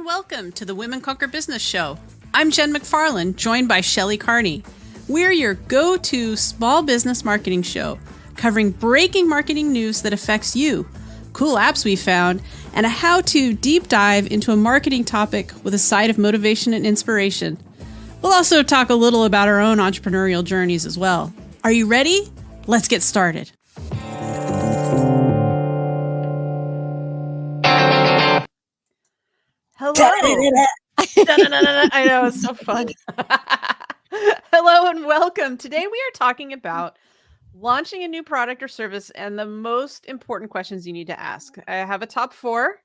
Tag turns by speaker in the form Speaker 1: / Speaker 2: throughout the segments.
Speaker 1: and welcome to the Women Conquer Business Show. I'm Jen McFarland, joined by Shelley Carney. We're your go-to small business marketing show, covering breaking marketing news that affects you, cool apps we found, and a how-to deep dive into a marketing topic with a side of motivation and inspiration. We'll also talk a little about our own entrepreneurial journeys as well. Are you ready? Let's get started. Hello. I know, it's so fun. Hello and welcome. Today we are talking about launching a new product or service and the most important questions you need to ask. I have a top 4,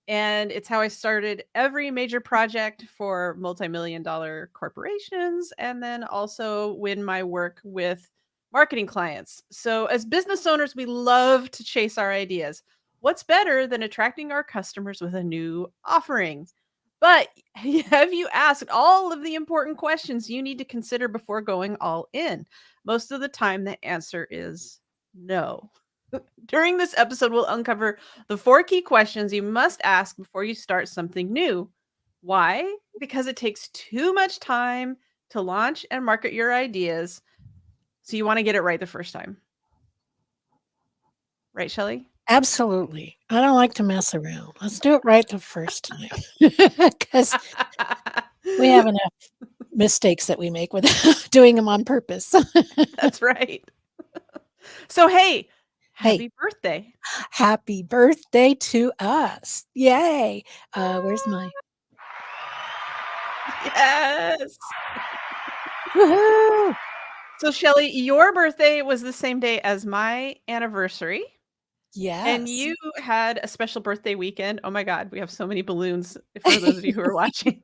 Speaker 1: and it's how I started every major project for multi-million-dollar corporations and then also win my work with marketing clients. So as business owners, we love to chase our ideas. What's better than attracting our customers with a new offering? But have you asked all of the important questions you need to consider before going all in? Most of the time, the answer is no. During this episode, we'll uncover the 4 key questions you must ask before you start something new. Why? Because it takes too much time to launch and market your ideas. So you want to get it right the first time. Right, Shelley?
Speaker 2: Absolutely. I don't like to mess around. Let's do it right the first time. Because we have enough mistakes that we make without doing them on purpose.
Speaker 1: That's right. So, hey, happy birthday.
Speaker 2: Happy birthday to us. Yay. Where's my...
Speaker 1: Yes.
Speaker 2: Woohoo!
Speaker 1: So, Shelley, your birthday was the same day as my anniversary.
Speaker 2: Yes.
Speaker 1: And you had a special birthday weekend. Oh my God, we have so many balloons for those of you who are watching.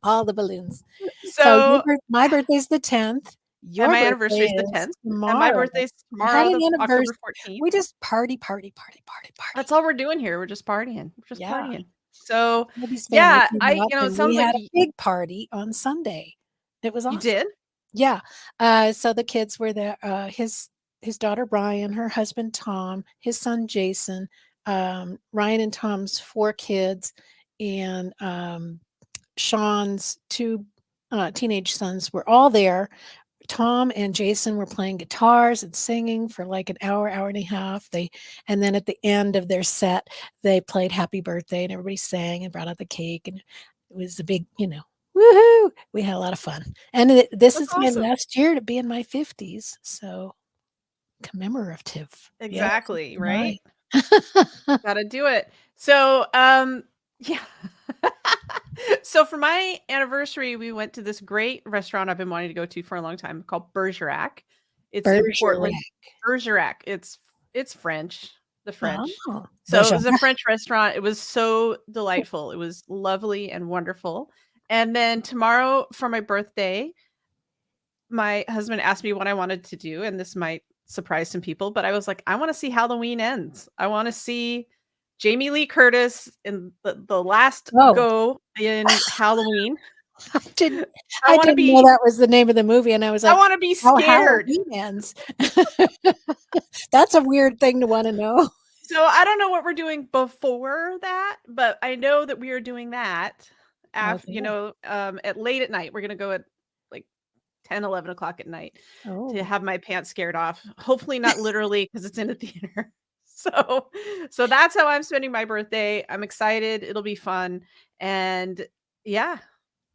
Speaker 2: All the balloons.
Speaker 1: So
Speaker 2: my birthday's the 10th.
Speaker 1: Your my anniversary is the 10th.
Speaker 2: Tomorrow.
Speaker 1: And my birthday's tomorrow, October 14th.
Speaker 2: We just party.
Speaker 1: That's all we're doing here. We're just partying. Partying. So it sounds
Speaker 2: like a big party on Sunday. It was awesome.
Speaker 1: You did?
Speaker 2: Yeah. So the kids were there. His daughter Brian, her husband Tom, his son Jason, Ryan and Tom's 4 kids, and Sean's 2 teenage sons were all there. Tom and Jason were playing guitars and singing for like an hour and a half. And then at the end of their set, they played Happy Birthday, and everybody sang and brought out the cake, and it was a big, woohoo! We had a lot of fun. And this is my last year to be in my 50s, so commemorative.
Speaker 1: Exactly. Yes, right. Gotta do it. So yeah. So for my anniversary, we went to this great restaurant I've been wanting to go to for a long time called Bergerac. It's in Portland. Bergerac. It's French. The French.
Speaker 2: Oh,
Speaker 1: so it was a French restaurant. It was so delightful. It was lovely and wonderful. And then tomorrow for my birthday, my husband asked me what I wanted to do, and this might surprise some people, but I was like, I want to see Halloween Ends. I want to see Jamie Lee Curtis in the last go in Halloween.
Speaker 2: I didn't know that was the name of the movie, and I was like,
Speaker 1: I want to be scared.
Speaker 2: Halloween Ends. That's a weird thing to want to know.
Speaker 1: So I don't know what we're doing before that, but I know that we are doing that after, at late at night. We're going to go at 10, 11 o'clock at night to have my pants scared off. Hopefully not literally, because it's in a theater. So that's how I'm spending my birthday. I'm excited. It'll be fun. And yeah,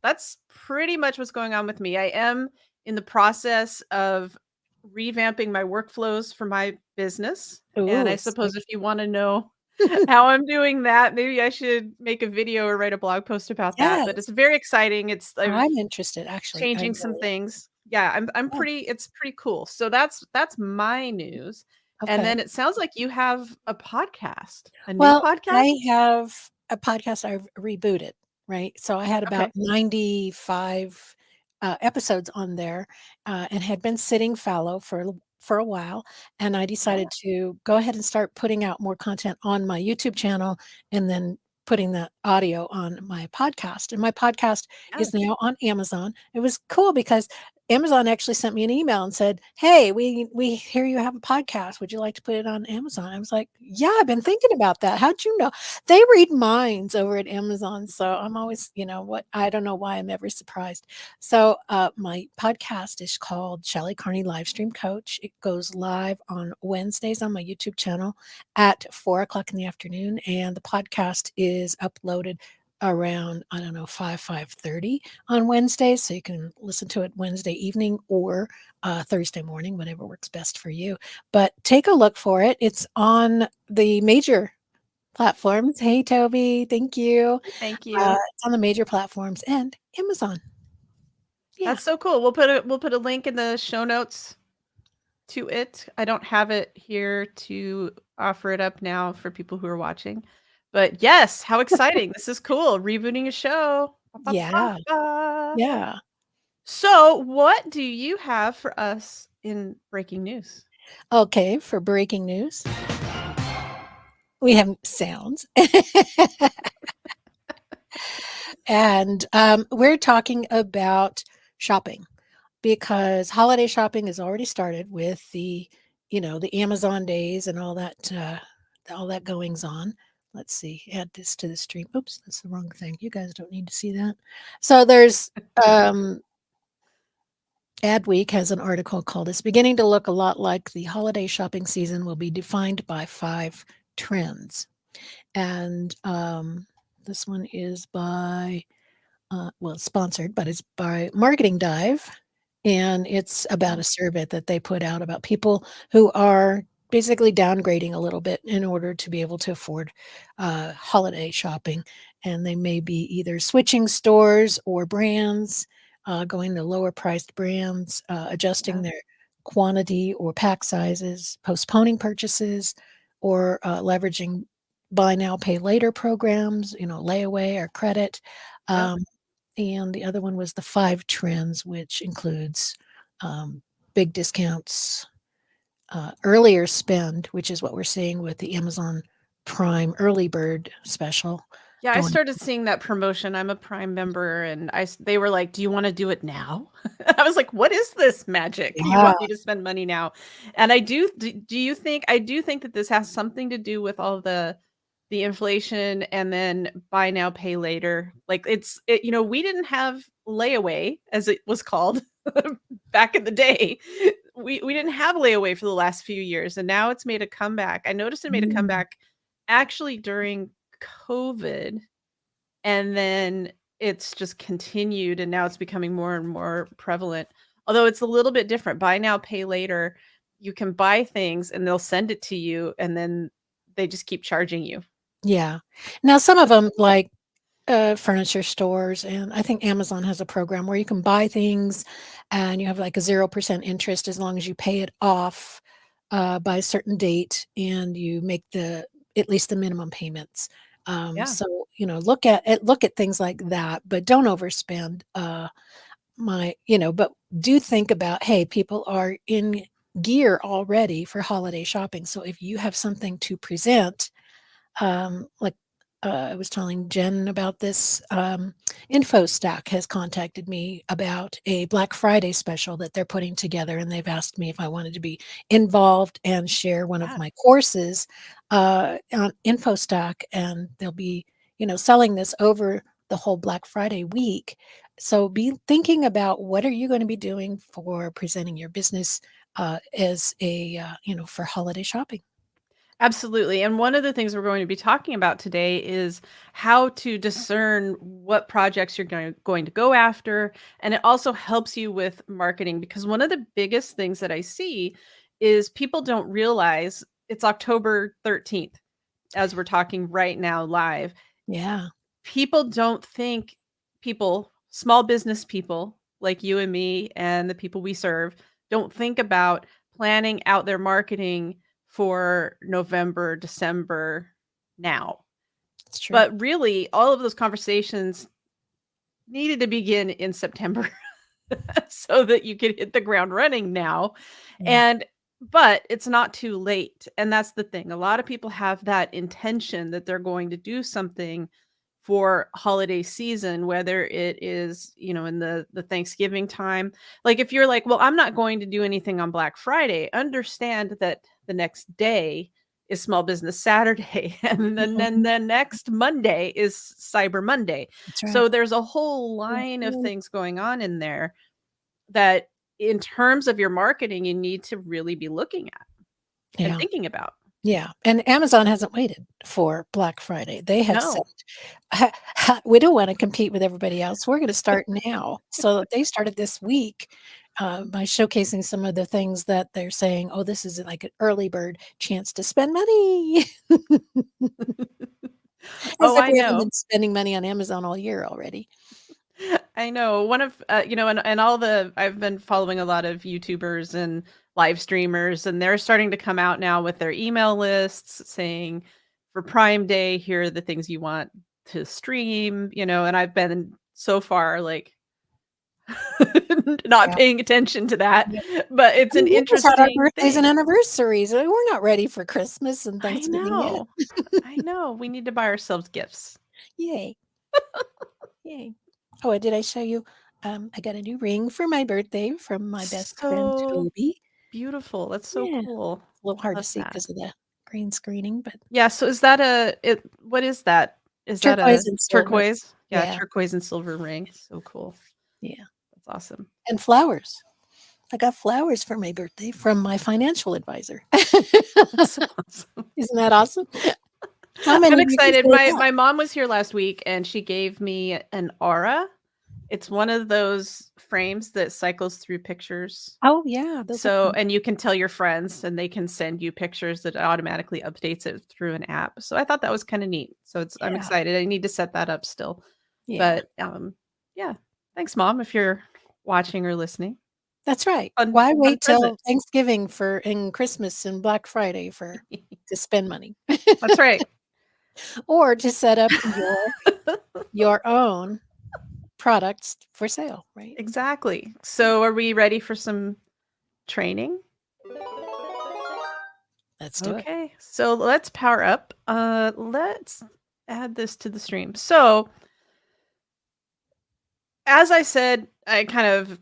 Speaker 1: that's pretty much what's going on with me. I am in the process of revamping my workflows for my business. And I suppose if you want to know how I'm doing that, maybe I should make a video or write a blog post about that. But it's very exciting.
Speaker 2: I'm interested, actually,
Speaker 1: changing some things. Yeah, it's pretty cool. So that's my news. Okay. And then it sounds like you have a podcast. New podcast?
Speaker 2: I have a podcast I've rebooted, right? So I had about 95 episodes on there, and had been sitting fallow for a while, and I decided to go ahead and start putting out more content on my YouTube channel, and then putting that audio on my podcast. And my podcast is now on Amazon. It was cool because Amazon actually sent me an email and said, "Hey, we hear you have a podcast. Would you like to put it on Amazon?" I was like, "Yeah, I've been thinking about that. How'd you know?" They read minds over at Amazon, so I'm always, what I don't know why I'm ever surprised. So, my podcast is called Shelley Carney Livestream Coach. It goes live on Wednesdays on my YouTube channel at 4 o'clock in the afternoon, and the podcast is uploaded around, I don't know, 5:30 on Wednesdays, so you can listen to it Wednesday evening or Thursday morning, whatever works best for you. But take a look for it. It's on the major platforms. Hey, Toby, thank you.
Speaker 1: Thank you.
Speaker 2: It's on the major platforms and Amazon. Yeah,
Speaker 1: That's so cool. We'll put a link in the show notes to it. I don't have it here to offer it up now for people who are watching. But yes, how exciting. This is cool. Rebooting a show. Ba, ba, ba,
Speaker 2: yeah,
Speaker 1: ba.
Speaker 2: yeah.
Speaker 1: So, what do you have for us in breaking news?
Speaker 2: Okay, for breaking news, we have sounds. And we're talking about shopping, because holiday shopping has already started with the Amazon days and all that goings on. Let's see, add this to the stream. Oops, that's the wrong thing. You guys don't need to see that. So there's Adweek has an article called "It's beginning to look a lot like the holiday shopping season will be defined by 5 trends." And this one is by well, it's sponsored, but it's by Marketing Dive, and it's about
Speaker 1: Oh,
Speaker 2: a survey that they put out about people who are basically downgrading a little bit in order to be able to afford holiday shopping, and they may be either switching stores or brands, going to lower priced brands, adjusting
Speaker 1: yeah.
Speaker 2: their quantity or pack sizes, postponing purchases, or leveraging buy now, pay later programs, layaway or credit.
Speaker 1: Yep.
Speaker 2: Um, and the other one was the 5 trends, which includes um, big discounts, earlier spend, which is what we're seeing with the Amazon Prime early bird special
Speaker 1: Yeah, I
Speaker 2: going.
Speaker 1: started seeing that promotion. I'm a Prime member, and they were like, "Do you wanna do it now?" I was like, "What is this magic? You
Speaker 2: Yeah,
Speaker 1: want me to spend money now?" And I do you think I do think that this has something to do with all the inflation and then buy now, pay later. Like, we didn't have layaway, as it was called back in the day. We didn't have layaway for the last few years, and now it's made a comeback. I noticed it made a
Speaker 2: mm,
Speaker 1: comeback actually during COVID, and then it's just continued, and now it's becoming more and more prevalent. Although it's a little bit different. Buy now, pay later. You can buy things and they'll send it to you, and then they just keep charging you.
Speaker 2: yeah. Now some of them, like furniture stores, and I think Amazon has a program where you can buy things and you have like a 0% interest as long as you pay it off by a certain date and you make the at least the minimum payments.
Speaker 1: Yeah.
Speaker 2: So look at things like that, but don't overspend. But do think about, hey, people are in gear already for holiday shopping. So if you have something to present, like I was telling Jen about this. InfoStack has contacted me about a Black Friday special that they're putting together, and they've asked me if I wanted to be involved and share one of
Speaker 1: Yeah.
Speaker 2: my courses on InfoStack, and they'll be, selling this over the whole Black Friday week. So be thinking about what are you going to be doing for presenting your business as for holiday shopping.
Speaker 1: Absolutely. And one of the things we're going to be talking about today is how to discern what projects you're going to go after. And it also helps you with marketing, because one of the biggest things that I see is people don't realize it's October 13th as we're talking right now live.
Speaker 2: Yeah.
Speaker 1: People don't think small business people like you and me and the people we serve, don't think about planning out their marketing for November, December now.
Speaker 2: It's true.
Speaker 1: But really, all of those conversations needed to begin in September so that you could hit the ground running now.
Speaker 2: Yeah.
Speaker 1: And but it's not too late. And that's the thing. A lot of people have that intention that they're going to do something for holiday season, whether it is, in the Thanksgiving time. Like if you're like, well, I'm not going to do anything on Black Friday, understand that the next day is Small Business Saturday, and then
Speaker 2: Mhm.
Speaker 1: the next Monday is Cyber Monday.
Speaker 2: That's right.
Speaker 1: So there's a whole line of
Speaker 2: Mhm.
Speaker 1: things going on in there that in terms of your marketing, you need to really be looking at and
Speaker 2: Yeah.
Speaker 1: thinking about.
Speaker 2: Yeah, and Amazon hasn't waited for Black Friday. They have said,
Speaker 1: No.
Speaker 2: "We don't wanna compete with everybody else. We're gonna start now." So they started this week, by showcasing some of the things that they're saying, "Oh, this is like an early bird chance to spend money." As
Speaker 1: Oh,
Speaker 2: if
Speaker 1: I
Speaker 2: we haven't
Speaker 1: know.
Speaker 2: been spending money on Amazon all year already.
Speaker 1: I know. One of and all the I've been following a lot of YouTubers and live streamers, and they're starting to come out now with their email lists saying, for Prime Day, here are the things you want to stream, and I've been so far like not
Speaker 2: Yeah,
Speaker 1: paying attention to that,
Speaker 2: yeah.
Speaker 1: but it's
Speaker 2: I
Speaker 1: an
Speaker 2: mean, we just had our
Speaker 1: interesting
Speaker 2: birthdays and
Speaker 1: thing.
Speaker 2: anniversaries. We're not ready for Christmas and
Speaker 1: I
Speaker 2: Thanksgiving yet.
Speaker 1: know. I know. We need to buy ourselves gifts.
Speaker 2: Yay. Yay. Oh, and did I show you, I got a new ring for my birthday from my best friend,
Speaker 1: So
Speaker 2: Toby.
Speaker 1: beautiful. That's so
Speaker 2: Yeah.
Speaker 1: cool.
Speaker 2: A little
Speaker 1: I
Speaker 2: hard to
Speaker 1: love
Speaker 2: see
Speaker 1: that.
Speaker 2: because of the green screening, but
Speaker 1: Yeah, so is that what is that? Is that a
Speaker 2: turquoise and silver.
Speaker 1: turquoise? Yeah,
Speaker 2: Yeah,
Speaker 1: turquoise and silver ring. So cool.
Speaker 2: yeah.
Speaker 1: That's awesome.
Speaker 2: And flowers. I got flowers for my birthday from my financial advisor.
Speaker 1: That's so awesome.
Speaker 2: Isn't that awesome? How
Speaker 1: I'm
Speaker 2: many of you can
Speaker 1: excited.
Speaker 2: say
Speaker 1: My
Speaker 2: that?
Speaker 1: my mom was here last week and she gave me an aura. It's one of those frames that cycles through pictures.
Speaker 2: Oh, yeah, those are
Speaker 1: So
Speaker 2: fun.
Speaker 1: and you can tell your friends and they can send you pictures that automatically updates it through an app. So I thought that was kind of neat. So I'm
Speaker 2: Yeah,
Speaker 1: excited. I need to set that up still.
Speaker 2: yeah.
Speaker 1: But yeah. Thanks, Mom, if you're watching or listening.
Speaker 2: That's right.
Speaker 1: Fun
Speaker 2: Why
Speaker 1: fun
Speaker 2: wait
Speaker 1: present.
Speaker 2: till Thanksgiving for and Christmas and Black Friday for to spend money?
Speaker 1: That's right.
Speaker 2: Or to set up your own products for sale, right?
Speaker 1: Exactly.
Speaker 2: Yeah.
Speaker 1: So are we ready for some training?
Speaker 2: Let's do it.
Speaker 1: Okay. So let's power up. Let's add this to the stream. So, as I said, I kind of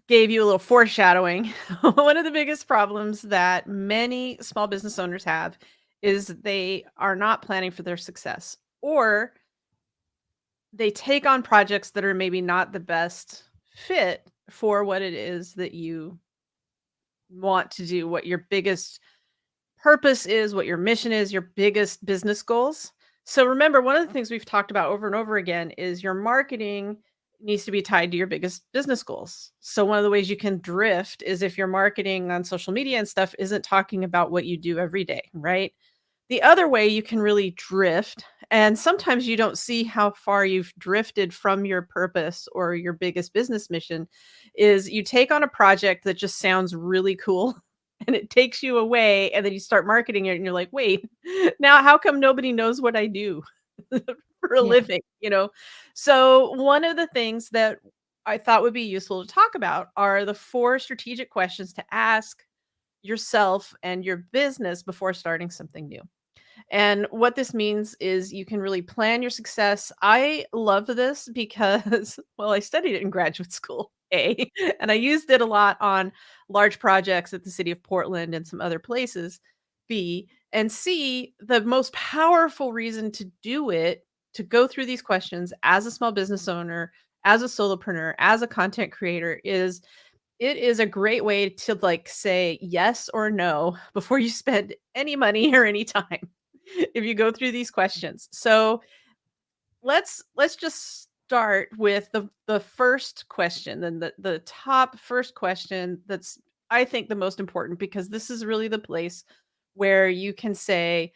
Speaker 1: gave you a little foreshadowing. One of the biggest problems that many small business owners have is they are not planning for their success, or they take on projects that are maybe not the best fit for what it is that you want to do, what your biggest purpose is, what your mission is, your biggest business goals. So remember, one of the things we've talked about over and over again is your marketing needs to be tied to your biggest business goals. So one of the ways you can drift is if your marketing on social media and stuff isn't talking about what you do every day, right? The other way you can really drift, and sometimes you don't see how far you've drifted from your purpose or your biggest business mission, is you take on a project that just sounds really cool and it takes you away, and then you start marketing it and you're like, wait, now how come nobody knows what I do for a
Speaker 2: Yeah.
Speaker 1: living? So, one of the things that I thought would be useful to talk about are the four strategic questions to ask yourself and your business before starting something new. And what this means is you can really plan your success. I love this because, well, I studied it in graduate school, A, and I used it a lot on large projects at the city of Portland and some other places, B, and C, the most powerful reason to do it, to go through these questions as a small business owner, as a solopreneur, as a content creator, is it is a great way to like say yes or no before you spend any money or any time if you go through these questions. So let's just start with the first question, then the top first question that's I think the most important because this is really the place where you can say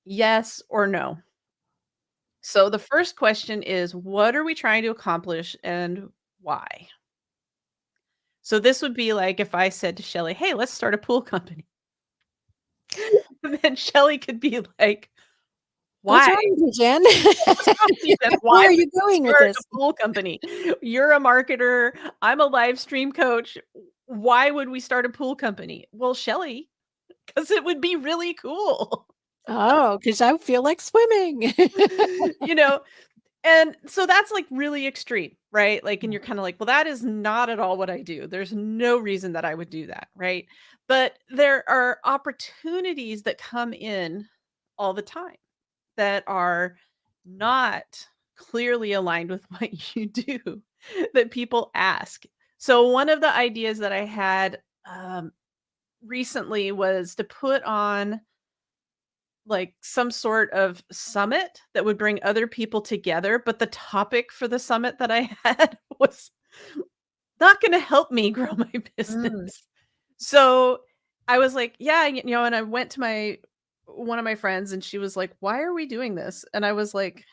Speaker 1: yes or no. So the first question is what are we trying to accomplish and why? So this would be like if I said to Shelly, "Hey, let's start a pool company." And then Shelly could be like,
Speaker 2: What's
Speaker 1: "Why?
Speaker 2: wrong with you, Jen?
Speaker 1: What's wrong with you, Jen?
Speaker 2: Where
Speaker 1: Why
Speaker 2: are
Speaker 1: would
Speaker 2: you
Speaker 1: you
Speaker 2: going with
Speaker 1: start a
Speaker 2: this?
Speaker 1: pool company? You're a marketer. I'm a live stream coach. Why would we start a pool company?" Well, Shelly, because it would be really cool.
Speaker 2: Oh, because I feel like swimming.
Speaker 1: You know, and so that's, like, really extreme, right? Like, and you're kinda like, "Well, that is not at all what I do. There's no reason that I would do that," right? But there are opportunities that come in all the time that are not clearly aligned with what you do that people ask. So one of the ideas that I had, recently was to put on like some sort of summit that would bring other people together, but the topic for the summit that I had was not gonna help me grow my
Speaker 2: Mm.
Speaker 1: business. So, I was like, "Yeah," and I went to my one of my friends and she was like, "Why are we doing this?" And I was like,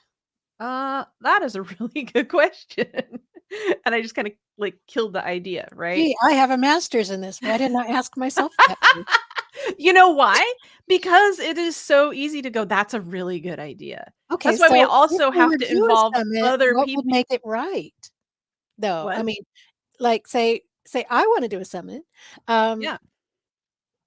Speaker 1: that is a really good question." And I just kinda, like, killed the idea, right?
Speaker 2: Gee, I have a master's in this. Why didn't I ask myself that first?
Speaker 1: You know why? Because it is so easy to go, "That's a really good idea."
Speaker 2: Okay,
Speaker 1: That's why we
Speaker 2: so if
Speaker 1: also
Speaker 2: we
Speaker 1: have
Speaker 2: were to
Speaker 1: to
Speaker 2: do a
Speaker 1: involve
Speaker 2: summit,
Speaker 1: other
Speaker 2: what would
Speaker 1: people.
Speaker 2: make it right, though? I
Speaker 1: What?
Speaker 2: mean, like, say I wanna do a summit, um,
Speaker 1: Yeah.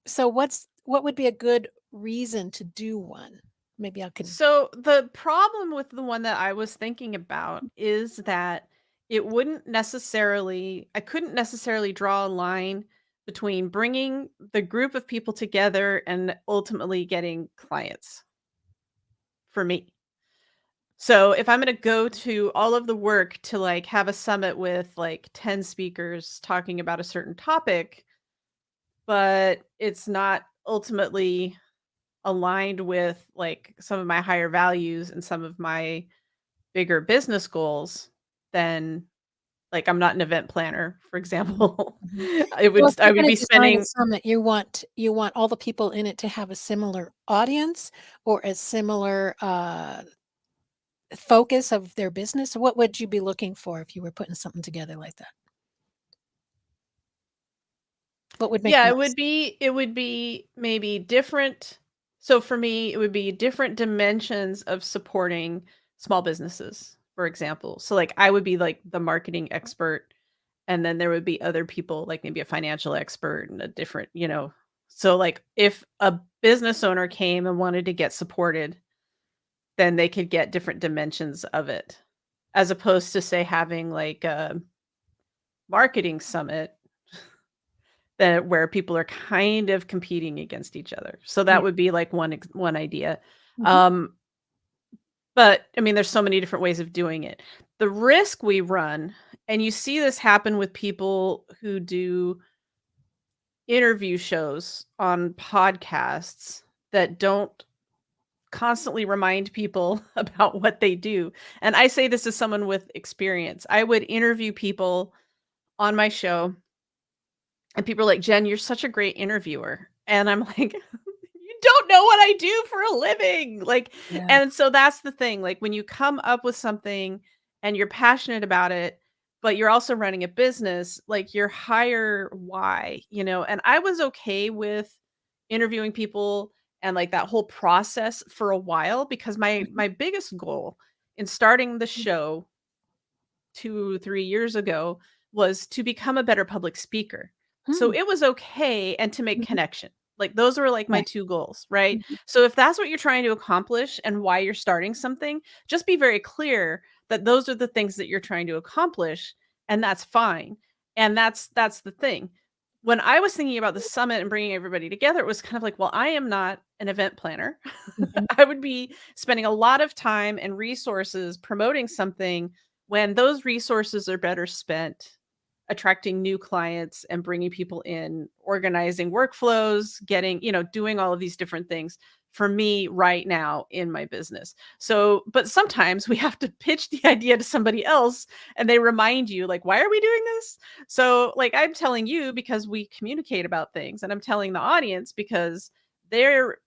Speaker 2: so what would be a good reason to do one? Maybe I can.
Speaker 1: So, the problem with the one that I was thinking about is that it wouldn't necessarily I couldn't necessarily draw a line between bringing the group of people together and ultimately getting clients for me. So, if I'm gonna go to all of the work to, like, have a summit with, like, 10 speakers talking about a certain topic, but it's not ultimately aligned with, like, some of my higher values and some of my bigger business goals, then, like, I'm not an event planner, for
Speaker 2: Mhm,
Speaker 1: example.
Speaker 2: mhm. Well, if
Speaker 1: I
Speaker 2: you're
Speaker 1: would
Speaker 2: gonna
Speaker 1: be
Speaker 2: design a
Speaker 1: spending.
Speaker 2: summit, you want all the people in it to have a similar audience or a similar, focus of their business? What would you be looking for if you were putting something together like that? What would make
Speaker 1: Yeah,
Speaker 2: most?
Speaker 1: it would be maybe different. So for me, it would be different dimensions of supporting small businesses, for example. So, like, I would be, like, the marketing expert, and then there would be other people, like, maybe a financial expert and a different, so, like, if a business owner came and wanted to get supported, then they could get different dimensions of it, as opposed to, say, having, like, a marketing summit that where people are kind of competing against each other. So
Speaker 2: Yeah.
Speaker 1: that would be, like, one idea.
Speaker 2: Mhm,
Speaker 1: Um, but, I mean, there's so many different ways of doing it. The risk we run, and you see this happen with people who do interview shows on podcasts that don't constantly remind people about what they do. And I say this as someone with experience. I would interview people on my show, and people are like, "Jen, you're such a great interviewer." And I'm like, "You don't know what I do for a living." Like,
Speaker 2: yeah.
Speaker 1: and so that's the thing. Like, when you come up with something and you're passionate about it, but you're also running a business, like, your higher why, and I was okay with interviewing people and, like, that whole process for a while, because
Speaker 2: Mhm,
Speaker 1: my biggest goal in starting the
Speaker 2: mhm,
Speaker 1: show 2, 3 years ago was to become a better public speaker. So
Speaker 2: hmm,
Speaker 1: it was okay, and to make
Speaker 2: mhm,
Speaker 1: connection. Like, those were, like, my
Speaker 2: right.
Speaker 1: 2 goals, right?
Speaker 2: Mhm,
Speaker 1: So if that's what you're trying to accomplish and why you're starting something, just be very clear that those are the things that you're trying to accomplish, and that's fine. And that's the thing. When I was thinking about the summit and bringing everybody together, it was kind of like, well, I am not an event planner.
Speaker 2: mhm,
Speaker 1: I would be spending a lot of time and resources promoting something when those resources are better spent attracting new clients and bringing people in, organizing workflows, doing all of these different things for me right now in my business. So, but sometimes we have to pitch the idea to somebody else and they remind you, like, why are we doing this? So, like, I'm telling you because we communicate about things, and I'm telling the audience because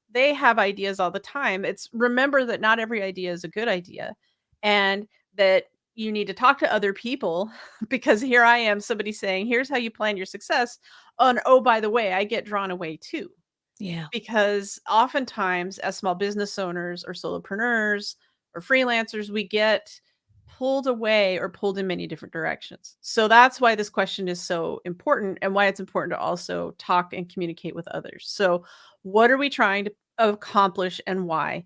Speaker 1: they have ideas all the time. It's remember that not every idea is a good idea, and that you need to talk to other people because here I am, somebody saying, "Here's how you plan your success." Oh, and oh, by the way, I get drawn away too.
Speaker 2: yeah.
Speaker 1: Because oftentimes, as small business owners or solopreneurs or freelancers, we get pulled away or pulled in many different directions. So that's why this question is so important, and why it's important to also talk and communicate with others. So, what are we trying to accomplish and why.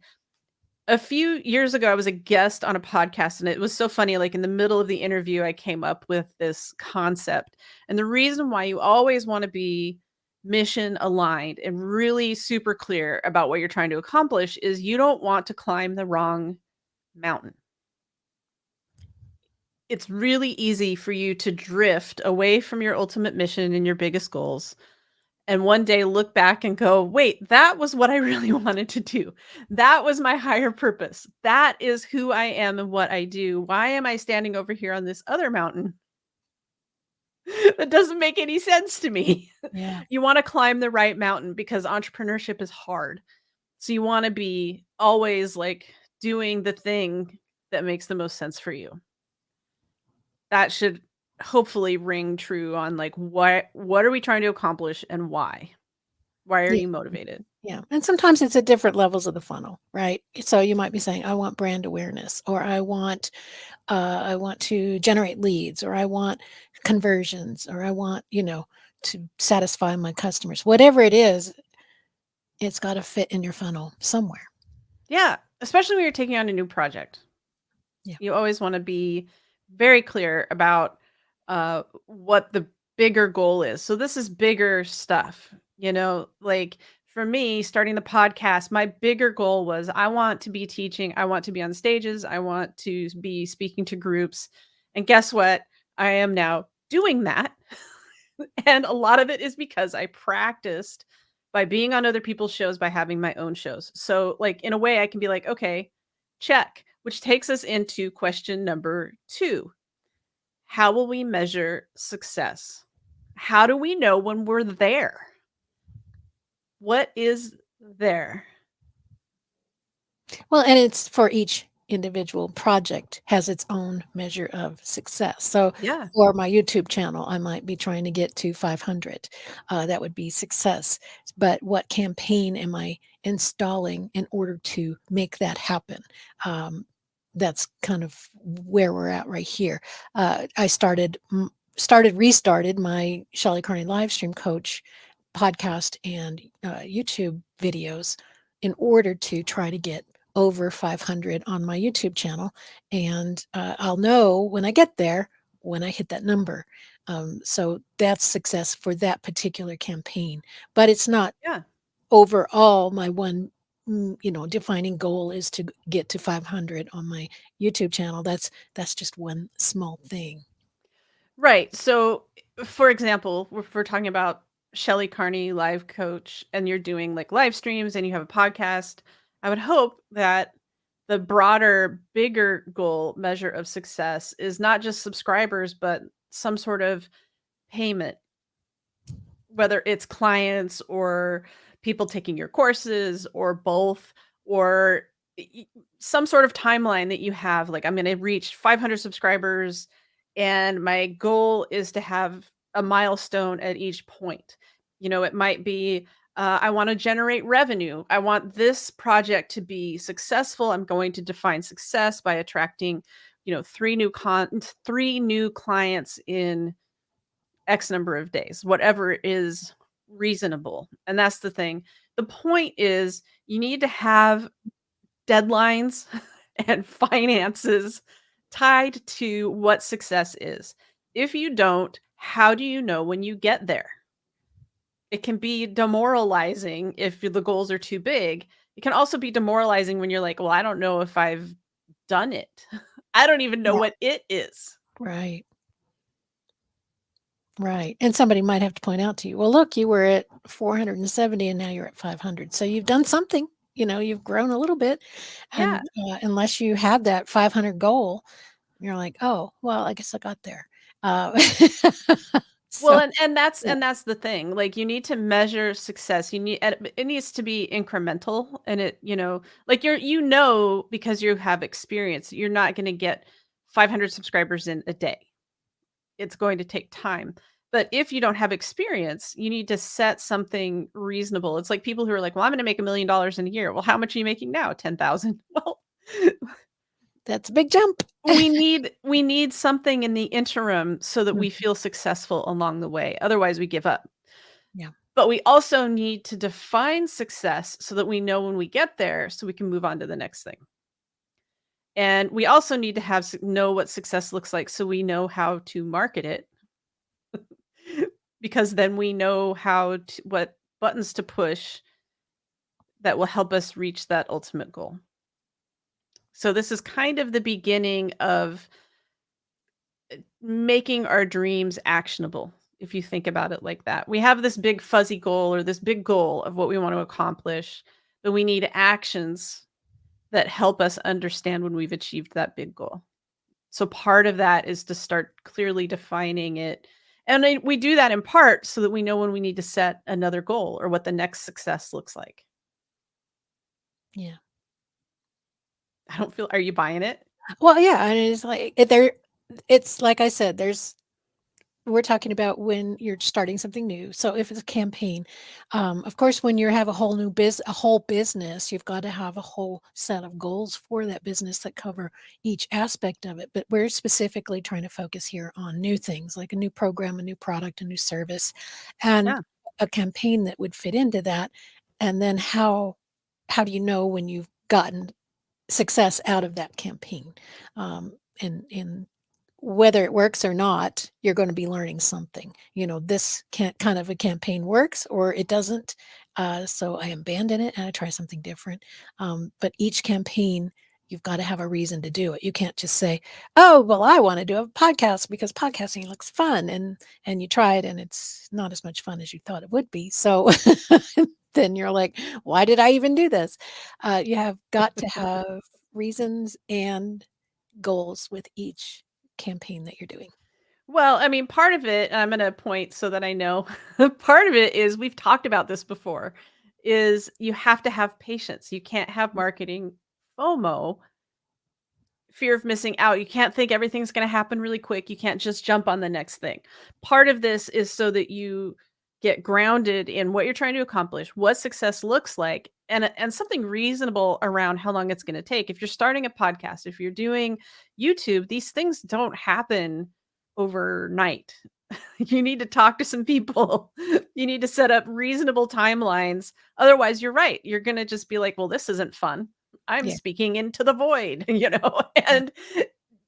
Speaker 1: A few years ago, I was a guest on a podcast, and it was so funny. Like in the middle of the interview, I came up with this concept. And the reason why you always want to be mission aligned and really super clear about what you're trying to accomplish is you don't want to climb the wrong mountain. It's really easy for you to drift away from your ultimate mission and your biggest goals and one day look back and go, wait, that was what I really wanted to do. That was my higher purpose. That is who I am and what I do. Why am I standing over here on this other mountain? That doesn't make any sense to me.
Speaker 2: Yeah.
Speaker 1: You want to climb the right mountain because entrepreneurship is hard. So you want to be always like doing the thing that makes the most sense for you. That should hopefully ring true on like what are we trying to accomplish and why? Why are
Speaker 2: Yeah.
Speaker 1: you motivated?
Speaker 2: Yeah. And sometimes it's at different levels of the funnel, right? So you might be saying, I want brand awareness, or I want to generate leads, or I want conversions, or I want, to satisfy my customers. Whatever it is, it's got to fit in your funnel somewhere.
Speaker 1: Yeah, especially when you're taking on a new project.
Speaker 2: Yeah.
Speaker 1: You always wanna be very clear about, what the bigger goal is. So this is bigger stuff, like, for me, starting the podcast, my bigger goal was I want to be teaching, I want to be on stages, I want to be speaking to groups, and guess what? I am now doing that. And a lot of it is because I practiced by being on other people's shows, by having my own shows. So, like, in a way, I can be like, okay, check, which takes us into question number 2. How will we measure success? How do we know when we're there? What is there?
Speaker 2: Well, and it's for each individual project has its own measure of success. So
Speaker 1: Yeah.
Speaker 2: for my YouTube channel, I might be trying to get to 500. That would be success. But what campaign am I installing in order to make that happen? That's kind of where we're at right here. I restarted my Shelley Carney live stream coach podcast and YouTube videos in order to try to get over 500 on my YouTube channel. And I'll know when I get there, when I hit that number. So that's success for that particular campaign. But it's not
Speaker 1: Yeah.
Speaker 2: overall my one defining goal is to get to 500 on my YouTube channel. That's just one small thing.
Speaker 1: Right. So, for example, if we're talking about Shelley Carney live coach and you're doing like live streams and you have a podcast, I would hope that the broader, bigger goal measure of success is not just subscribers, but some sort of payment, whether it's clients or people taking your courses or both, or some sort of timeline that you have. Like, I'm going to reach 500 subscribers, and my goal is to have a milestone at each point. It might be I want to generate revenue. I want this project to be successful. I'm going to define success by attracting, 3 new clients in X number of days, whatever is reasonable. And that's the thing. The point is you need to have deadlines and finances tied to what success is. If you don't, how do you know when you get there? It can be demoralizing if the goals are too big. It can also be demoralizing when you're like, well, I don't know if I've done it. I don't even know
Speaker 2: Yeah.
Speaker 1: what it is.
Speaker 2: Right. Right. And somebody might have to point out to you, well, look, you were at 470 and now you're at 500. So you've done something, you've grown a little bit.
Speaker 1: Yeah.
Speaker 2: And unless you had that 500 goal, you're like, oh, well, I guess I got there.
Speaker 1: Well,
Speaker 2: So,
Speaker 1: and that's
Speaker 2: yeah.
Speaker 1: the thing. Like you need to measure success. And it needs to be incremental and like because you have experience, you're not going to get 500 subscribers in a day. It's going to take time. But if you don't have experience, you need to set something reasonable. It's like people who are like, "Well, I'm going to make $1 million in a year." Well, how much are you making now? 10,000. Well,
Speaker 2: That's a big jump.
Speaker 1: we need something in the interim so that we
Speaker 2: Mhm.
Speaker 1: feel successful along the way. Otherwise, we give up.
Speaker 2: Yeah.
Speaker 1: But we also need to define success so that we know when we get there so we can move on to the next thing. And we also need to know what success looks like so we know how to market it because then we know what buttons to push that will help us reach that ultimate goal. So this is kind of the beginning of making our dreams actionable. If you think about it like that, we have this big fuzzy goal or this big goal of what we want to accomplish, but we need actions that help us understand when we've achieved that big goal. So part of that is to start clearly defining it. And we do that in part so that we know when we need to set another goal or what the next success looks like.
Speaker 2: Yeah.
Speaker 1: I don't feel, are you buying it?
Speaker 2: Well, yeah, and it's like it's like I said, we're talking about when you're starting something new. So if it's a campaign, of course, when you have a whole business, you've got to have a whole set of goals for that business that cover each aspect of it. But we're specifically trying to focus here on new things, like a new program, a new product, a new service, and
Speaker 1: Yeah.
Speaker 2: a campaign that would fit into that. And then how do you know when you've gotten success out of that campaign? In whether it works or not, you're going to be learning something. This kind of a campaign works or it doesn't. So I abandon it and I try something different. But each campaign, you've got to have a reason to do it. You can't just say, "Oh, well, I want to do a podcast because podcasting looks fun," and you try it and it's not as much fun as you thought it would be. So then you're like, "Why did I even do this?" You have got to have reasons and goals with each campaign that you're doing.
Speaker 1: Well, I mean, part of it, and I'm going to point so that I know, part of it is we've talked about this before, is you have to have patience. You can't have marketing FOMO, fear of missing out. You can't think everything's going to happen really quick. You can't just jump on the next thing. Part of this is so that you get grounded in what you're trying to accomplish, what success looks like, and something reasonable around how long it's going to take. If you're starting a podcast, if you're doing YouTube, these things don't happen overnight. You need to talk to some people. You need to set up reasonable timelines. Otherwise, you're right. You're going to just be like, well, this isn't fun. I'm
Speaker 2: Yeah,
Speaker 1: speaking into the void,
Speaker 2: yeah.
Speaker 1: And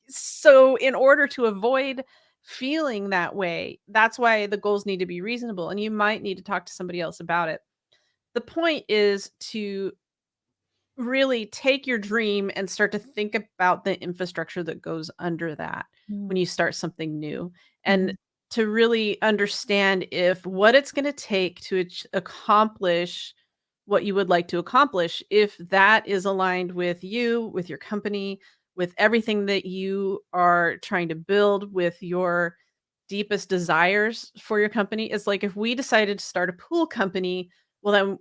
Speaker 1: so in order to avoid feeling that way, that's why the goals need to be reasonable and you might need to talk to somebody else about it. The point is to really take your dream and start to think about the infrastructure that goes under that when
Speaker 2: Mm,
Speaker 1: you start something new and
Speaker 2: mhm,
Speaker 1: to really understand if what it's going to take to accomplish what you would like to accomplish, if that is aligned with you, with your company, with everything that you are trying to build, with your deepest desires for your company. Is like if we decided to start a pool company, well then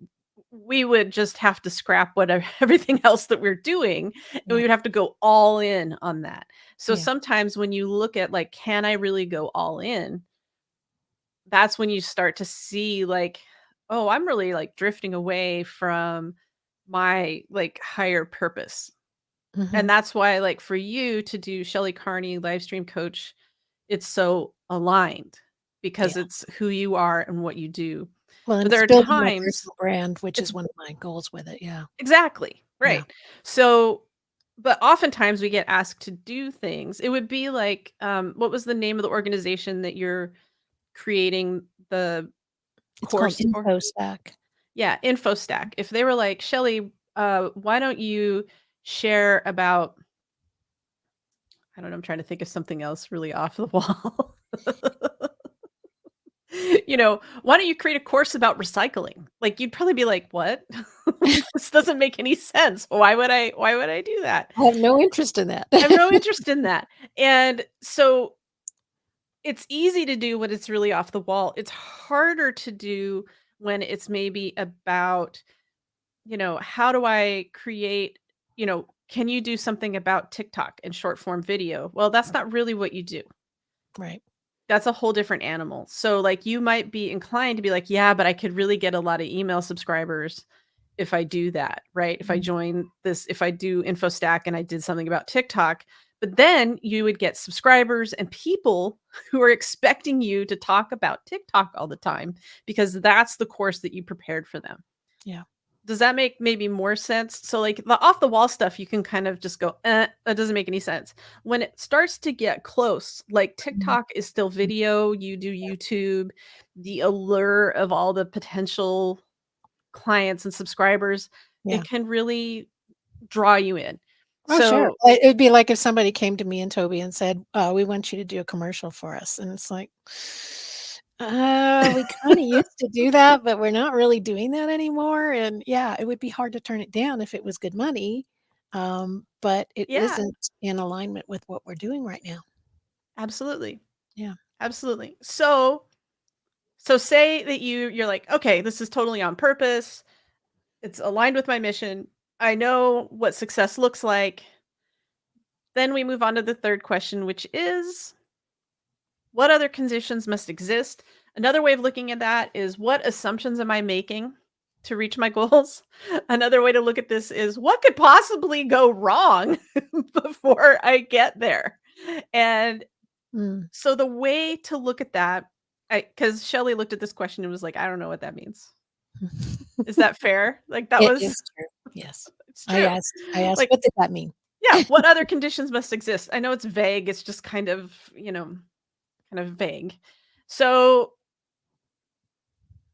Speaker 1: we would just have to scrap whatever everything else that we're doing, and we
Speaker 2: yeah,
Speaker 1: would have to go all in on that. So
Speaker 2: yeah,
Speaker 1: sometimes when you look at like, can I really go all in? That's when you start to see like, oh, I'm really like drifting away from my like higher purpose. And
Speaker 2: mhm,
Speaker 1: that's why like for you to do Shelley Carney live stream coach, it's so aligned because
Speaker 2: yeah.
Speaker 1: it's who you are and what you do.
Speaker 2: Well, and
Speaker 1: But there
Speaker 2: it's
Speaker 1: are
Speaker 2: building my
Speaker 1: times
Speaker 2: personal brand, which
Speaker 1: it's
Speaker 2: is one of my goals with it, yeah,
Speaker 1: exactly,
Speaker 2: yeah.
Speaker 1: right. So, but oftentimes we get asked to do things. It would be like, what was the name of the organization that you're creating the
Speaker 2: It's called
Speaker 1: course for?
Speaker 2: InfoStack.
Speaker 1: Yeah, InfoStack. If they were like, Shelly, why don't you share about, I don't know, I'm trying to think of something else really off the wall. Why don't you create a course about recycling? Like you'd probably be like, "What? Like, this doesn't make any sense. Why would I do that?"
Speaker 2: I have no interest in that.
Speaker 1: I have no interest in that. And so it's easy to do when it's really off the wall. It's harder to do when it's maybe about, how do I create, can you do something about TikTok and short form video? Well, that's not really what you do.
Speaker 2: Right.
Speaker 1: That's a whole different animal. So, like, you might be inclined to be like, "Yeah, but I could really get a lot of email subscribers if I do that," right? If I
Speaker 2: Mhm,
Speaker 1: join this if I do InfoStack and I did something about TikTok, But then you would get subscribers and people who are expecting you to talk about TikTok all the time because that's the course that you prepared for them.
Speaker 2: Yeah.
Speaker 1: Does that make maybe more sense? So, like, the off the wall stuff, you can kind of just go, that doesn't make any sense. When it starts to get close, like
Speaker 2: Mhm.
Speaker 1: TikTok is still video, you do YouTube, the allure of all the potential clients and subscribers,
Speaker 2: Yeah.
Speaker 1: it can really draw you in.
Speaker 2: Oh, sure.
Speaker 1: So,
Speaker 2: It'd be like if somebody came to me and Toby and said, "We want you to do a commercial for us." And it's like, we kinda used to do that, but we're not really doing that anymore." And yeah, it would be hard to turn it down if it was good money, but it
Speaker 1: yeah,
Speaker 2: isn't in alignment with what we're doing right now.
Speaker 1: absolutely.
Speaker 2: Yeah.
Speaker 1: Absolutely. So say that you're like, "Okay, this is totally on purpose. It's aligned with my mission. I know what success looks like." Then we move on to the third question, which is what other conditions must exist? Another way of looking at that is what assumptions am I making to reach my goals? Another way to look at this is what could possibly go wrong before I get there? And
Speaker 2: Mm.
Speaker 1: so the way to look at that, because Shelly looked at this question and was like, I don't know what that means. Is that fair? Like that
Speaker 2: It
Speaker 1: was
Speaker 2: is true. Yes.
Speaker 1: it's
Speaker 2: I
Speaker 1: true.
Speaker 2: asked I asked,
Speaker 1: Like,
Speaker 2: "What did that mean?"
Speaker 1: yeah, what other conditions must exist? I know it's vague. It's just kind of, kind of vague. So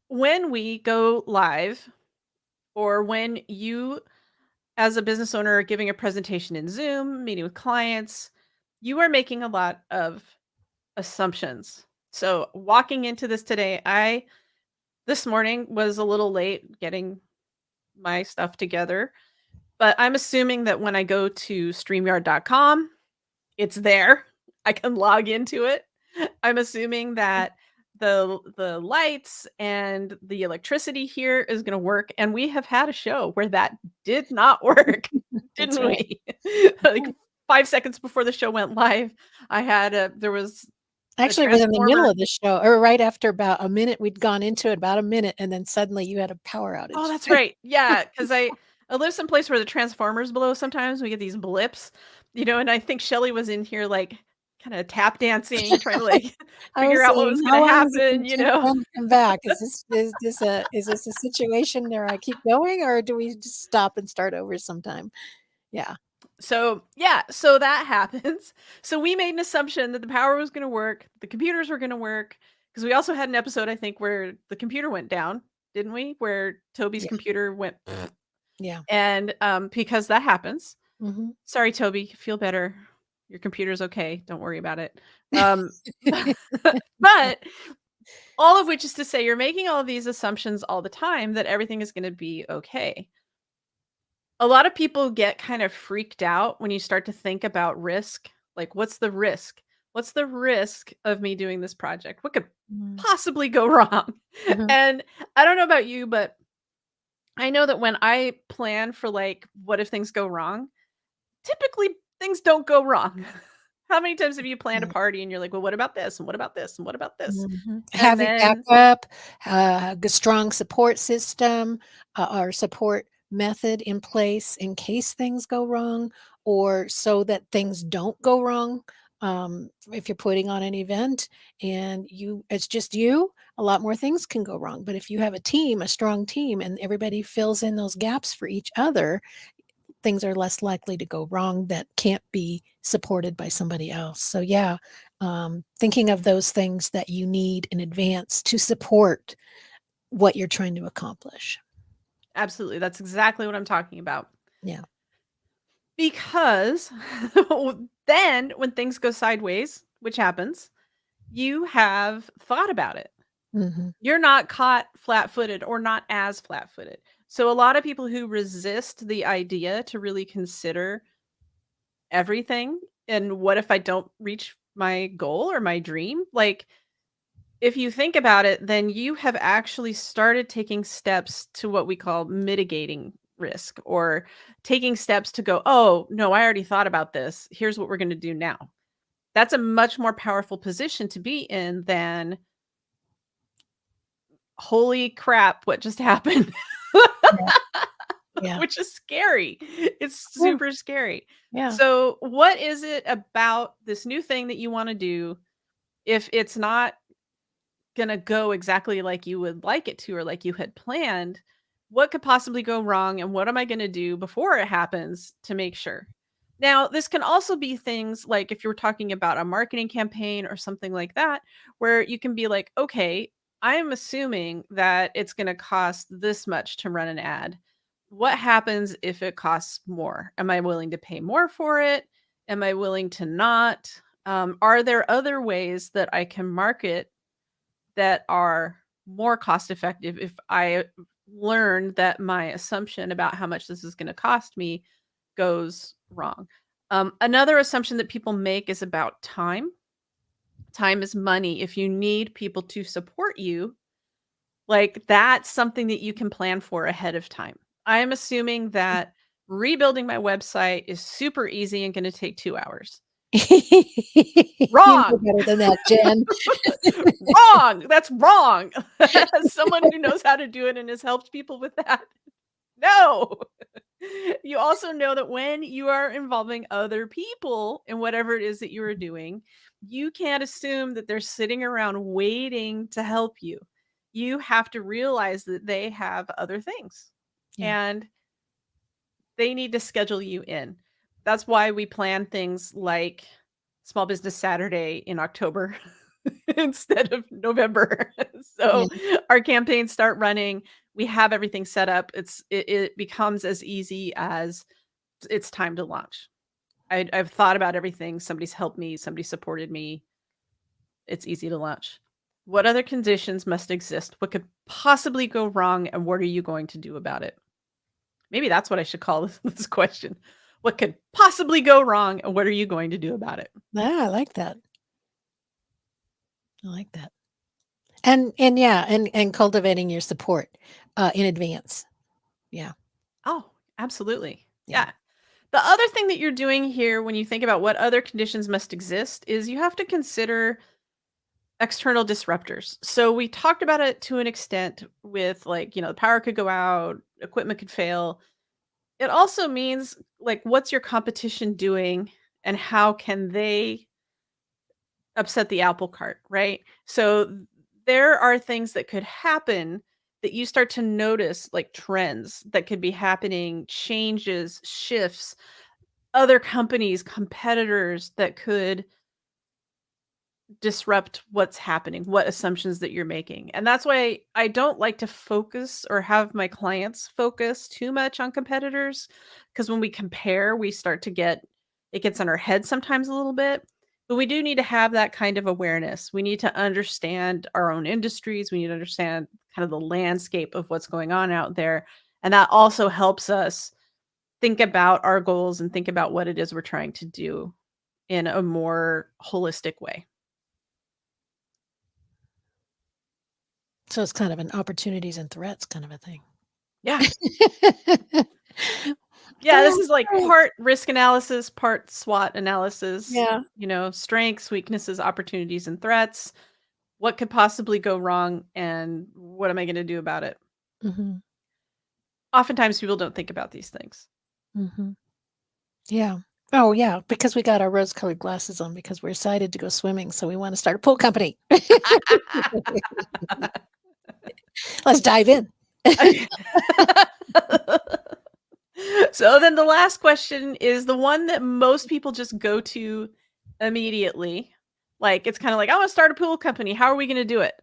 Speaker 1: when we go live, or when you as a business owner are giving a presentation in Zoom, meeting with clients, you are making a lot of assumptions. So walking into this today, I this morning was a little late getting my stuff together, but I'm assuming that when I go to streamyard.com, it's there. I can log into it. I'm assuming that the lights and the electricity here is gonna work, and we have had a show where that did not work,
Speaker 2: That's
Speaker 1: didn't
Speaker 2: right.
Speaker 1: we?
Speaker 2: That's
Speaker 1: Like,
Speaker 2: right.
Speaker 1: 5 seconds before the show went live, there was a
Speaker 2: Actually, it was in the middle
Speaker 1: transformer.
Speaker 2: of the show or right after about a minute, we'd gone into it about a minute, and then suddenly you had a power
Speaker 1: Oh,
Speaker 2: outage.
Speaker 1: that's right. Yeah, 'cause I live someplace where the transformers blow sometimes, we get these blips, and I think Shelly was in here, like, kinda tap dancing, trying to, like,
Speaker 2: I
Speaker 1: figure
Speaker 2: was
Speaker 1: out what
Speaker 2: saying,
Speaker 1: was
Speaker 2: "How
Speaker 1: gonna
Speaker 2: long is it gonna
Speaker 1: happen,
Speaker 2: take for them to come back? Is this a situation where I keep going, or do we just stop and start over sometime?" Yeah.
Speaker 1: So, yeah, so that happens. So we made an assumption that the power was gonna work, the computers were gonna work, because we also had an episode, I think, where the computer went down, didn't we? Where Toby's
Speaker 2: Yeah.
Speaker 1: computer went
Speaker 2: Yeah.
Speaker 1: and, because that happens.
Speaker 2: Mhm.
Speaker 1: Sorry, Toby, feel better. Your computer's okay, don't worry about it. Um, but all of which is to say you're making all of these assumptions all the time that everything is gonna be okay. A lot of people get kind of freaked out when you start to think about risk. Like, what's the risk? What's the risk of me doing this project? What could
Speaker 2: Mhm.
Speaker 1: possibly go wrong?
Speaker 2: Mhm.
Speaker 1: And I don't know about you, but I know that when I plan for, like, what if things go wrong, typically things don't go wrong. How many times have you planned a
Speaker 2: Mhm.
Speaker 1: party and you're like, well, what about this? And what about this? And what about this?
Speaker 2: Mhm.
Speaker 1: And
Speaker 2: Having
Speaker 1: then,
Speaker 2: backup, a strong support system, or support method in place in case things go wrong or so that things don't go wrong. If you're putting on an event and it's just you, a lot more things can go wrong. But if you have a team, a strong team, and everybody fills in those gaps for each other, things are less likely to go wrong that can't be supported by somebody else. So yeah, thinking of those things that you need in advance to support what you're trying to accomplish.
Speaker 1: absolutely, that's exactly what I'm talking about.
Speaker 2: Yeah.
Speaker 1: Because then when things go sideways, which happens, you have thought about it.
Speaker 2: Mhm.
Speaker 1: You're not caught flat-footed or not as flat-footed. So a lot of people who resist the idea to really consider everything and what if I don't reach my goal or my dream? Like, if you think about it, then you have actually started taking steps to what we call mitigating risk or taking steps to go, "Oh, no, I already thought about this. Here's what we're gonna do now." That's a much more powerful position to be in than, "Holy crap, what just happened?"
Speaker 2: Yeah. Yeah.
Speaker 1: which is scary. It's
Speaker 2: Yeah.
Speaker 1: super scary.
Speaker 2: Yeah.
Speaker 1: So, what is it about this new thing that you want to do if it's not gonna go exactly like you would like it to or like you had planned? What could possibly go wrong, and what am I gonna do before it happens to make sure? Now, this can also be things like if you're talking about a marketing campaign or something like that, where you can be like, okay, I'm assuming that it's gonna cost this much to run an ad. What happens if it costs more? Am I willing to pay more for it? Am I willing to not? Are there other ways that I can market that are more cost effective if I learn that my assumption about how much this is going to cost me goes wrong? Another assumption that people make is about time. Time is money. If you need people to support you, like that's something that you can plan for ahead of time. I am assuming that rebuilding my website is super easy and going to take 2 hours.
Speaker 2: You know
Speaker 1: Wrong.
Speaker 2: better than that, Jen.
Speaker 1: Wrong. That's wrong. As someone who knows how to do it and has helped people with that. No. You also know that when you are involving other people in whatever it is that you are doing, you can't assume that they're sitting around waiting to help you. You have to realize that they have other things
Speaker 2: Yeah.
Speaker 1: and they need to schedule you in. That's why we plan things like Small Business Saturday in October instead of November.
Speaker 2: Yeah.
Speaker 1: So our campaigns start running. We have everything set up. It becomes as easy as it's time to launch. I've thought about everything. Somebody's helped me. Somebody supported me. It's easy to launch. What other conditions must exist? What could possibly go wrong? And what are you going to do about it? Maybe that's what I should call this question. What could possibly go wrong? And what are you going to do about it?
Speaker 2: Yeah, I like that. I like that. And yeah, and cultivating your support, in advance. Yeah.
Speaker 1: Oh, absolutely.
Speaker 2: Yeah.
Speaker 1: Yeah. The other thing that you're doing here when you think about what other conditions must exist is you have to consider external disruptors. So we talked about it to an extent with like, the power could go out, equipment could fail. It also means like what's your competition doing and how can they upset the apple cart, right? So there are things that could happen that you start to notice like trends that could be happening, changes, shifts, other companies, competitors that could disrupt what's happening, what assumptions that you're making. And that's why I don't like to focus or have my clients focus too much on competitors because when we compare, we start to it gets in our head sometimes a little bit. But we do need to have that kind of awareness. We need to understand our own industries. We need to understand kind of the landscape of what's going on out there. And that also helps us think about our goals and think about what it is we're trying to do in a more holistic way.
Speaker 2: So it's kind of an opportunities and threats kind of a thing.
Speaker 1: Yeah. Yeah, this
Speaker 2: Oh,
Speaker 1: is like
Speaker 2: great.
Speaker 1: part risk analysis, part SWOT analysis,
Speaker 2: Yeah.
Speaker 1: strengths, weaknesses, opportunities, and threats. What could possibly go wrong and what am I going to do about it?
Speaker 2: Mhm.
Speaker 1: Oftentimes people don't think about these things.
Speaker 2: Mhm. Yeah. Oh, yeah, because we got our rose-colored glasses on because we're excited to go swimming, so we wanna start a pool company. Let's dive in.
Speaker 1: So then the last question is the one that most people just go to immediately. Like it's kind of like, I want to start a pool company. How are we going to do it?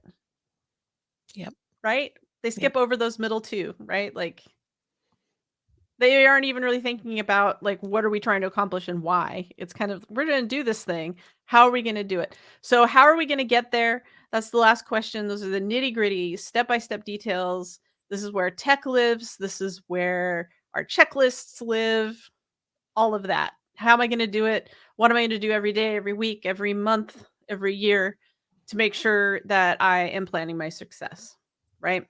Speaker 2: Yep,
Speaker 1: Right? They
Speaker 2: yep.
Speaker 1: skip over those middle two, right? Like they aren't even really thinking about like what are we trying to accomplish and why. It's kind of we're going to do this thing. How are we going to do it? So how are we going to get there? That's the last question. Those are the nitty-gritty, step-by-step details. This is where tech lives. This is where our checklists live. All of that. How am I going to do it? What am I going to do every day, every week, every month, every year to make sure that I am planning my success, right?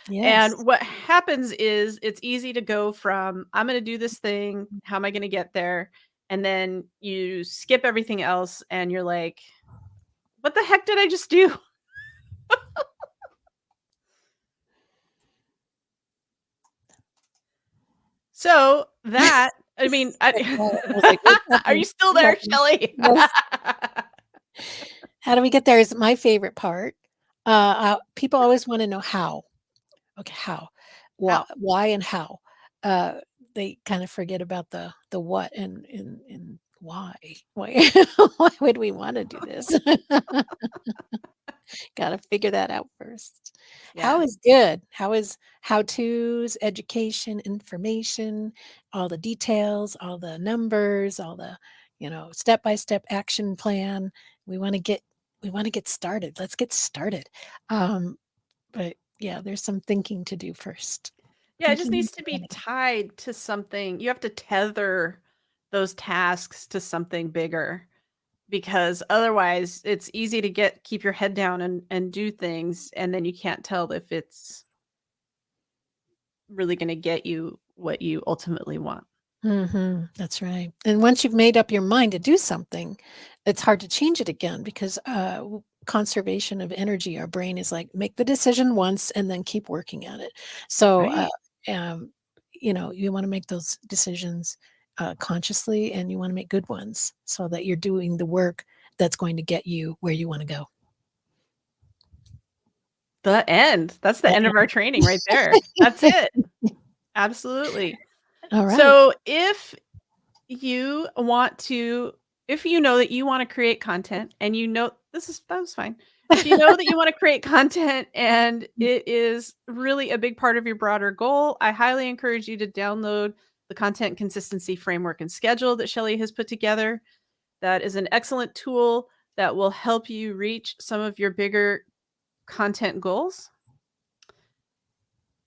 Speaker 1: And
Speaker 2: Yes.
Speaker 1: what happens is it's easy to go from, I'm going to do this thing. How am I going to get there? And then you skip everything else and you're like, what the heck did I just do? So that, I mean,
Speaker 2: Like, I was like, "Wait, help
Speaker 1: are you
Speaker 2: me,
Speaker 1: still there,
Speaker 2: help me."
Speaker 1: Shelley?
Speaker 2: Yes. How do we get there is my favorite part. People always wanna know how. Okay, how?
Speaker 1: How?
Speaker 2: Why and how? Uh, they kind of forget about the what and why. Why why would we wanna do this? Gotta figure that out first. How
Speaker 1: Yeah.
Speaker 2: is good. How is how-tos, education, information, all the details, all the numbers, all the, step-by-step action plan. We wanna get we wanna get started. Let's get started. But yeah, there's some thinking to do first.
Speaker 1: Yeah, it just
Speaker 2: Thinking and
Speaker 1: needs to be
Speaker 2: planning.
Speaker 1: tied to something. You have to tether those tasks to something bigger because otherwise it's easy to keep your head down and do things and then you can't tell if it's really going to get you what you ultimately want.
Speaker 2: Mhm, that's right. And once you've made up your mind to do something, it's hard to change it again because conservation of energy, our brain is like, make the decision once and then keep working at it. So,
Speaker 1: Right?
Speaker 2: um, you want to make those decisions consciously and you want to make good ones so that you're doing the work that's going to get you where you want to go.
Speaker 1: The end. That's the end of our training right there. That's it. Absolutely.
Speaker 2: All right.
Speaker 1: So you want to if you know that you wanna create content and that was fine. If you know that you wanna create content and it is really a big part of your broader goal, I highly encourage you to download the content consistency framework and schedule that Shelley has put together. That is an excellent tool that will help you reach some of your bigger content goals.